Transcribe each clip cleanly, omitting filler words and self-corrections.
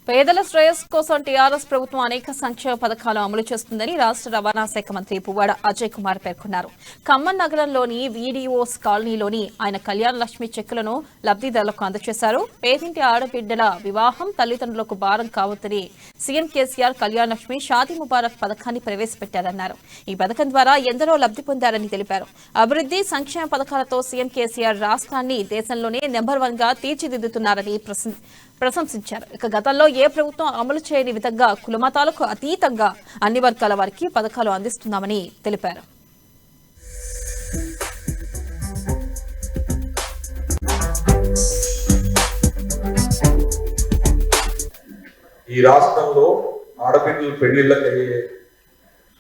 పేదల శ్రేయస్సు కోసం టీఆర్ఎస్ ప్రభుత్వం అనేక సంక్షేమ పథకాలు అమలు చేస్తుందని రాష్ట్ర రవాణా శాఖ మంత్రి పువ్వాడ అజయ్ కుమార్ పేర్కొన్నారు. ఖమ్మం నగరంలోని వీడియోస్ కాలనీలోని ఆయన కళ్యాణ లక్ష్మి చెక్కులను లబ్ధిదారులకు అందజేశారు. పేదింటి ఆడబిడ్డల వివాహం తల్లిదండ్రులకు భారం కావద్దని సీఎం కేసీఆర్ కళ్యాణ లక్ష్మి షాదీ ముబారక్ పథకాన్ని ప్రవేశపెట్టారన్నారు. ఈ పథకం ద్వారా ఎందరో లబ్ధి పొందారని తెలిపారు. అభివృద్ధి సంక్షేమ పథకాలతో సీఎం కేసీఆర్ రాష్ట్రాన్ని దేశంలోనే నెంబర్ 1 గా తీర్చిదిద్దుతున్నారని ప్రశంసించారు. ఇక గతంలో ఏ ప్రభుత్వం అమలు చేయని విధంగా కులమతాలకు అతీతంగా అన్ని వర్గాల వారికి పథకాలు అందిస్తున్నామని తెలిపారు. ఈ రాష్ట్రంలో ఆడపిల్లల పెళ్లిళ్ళకి అయ్యే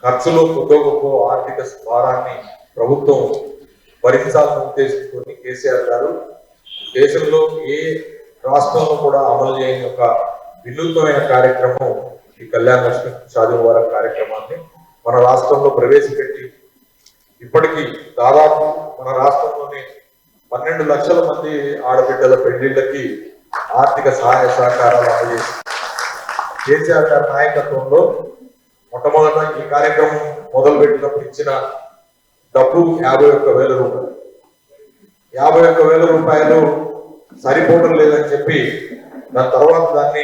ఖర్చులో కొద్దో గొప్ప ఆర్థిక భారాన్ని ప్రభుత్వం భరించాలని ఉద్దేశించుకొని కేసీఆర్ గారు దేశంలో ఏ రాష్ట్రంలో కూడా అమలు చేయని ఒక వినూత్నమైన కార్యక్రమం ఈ కళ్యాణ లక్ష్మి షాదీ ముబారక్ కార్యక్రమాన్ని మన రాష్ట్రంలో ప్రవేశపెట్టి ఇప్పటికీ దాదాపు మన రాష్ట్రంలోని 12 లక్షల మంది ఆడబిడ్డల పెళ్లిళ్ళకి ఆర్థిక సహాయ సహకారాలు అందజేసి కేసీఆర్ గారి నాయకత్వంలో మొట్టమొదట ఈ కార్యక్రమం మొదలుపెట్టినప్పుడు ఇచ్చిన డబ్బు 51,000 రూపాయలు. 51,000 రూపాయలు సరిపోవడం లేదని చెప్పి దాని తర్వాత దాన్ని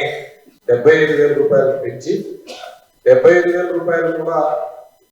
75,000 రూపాయలు పెంచి 75,000 రూపాయలు కూడా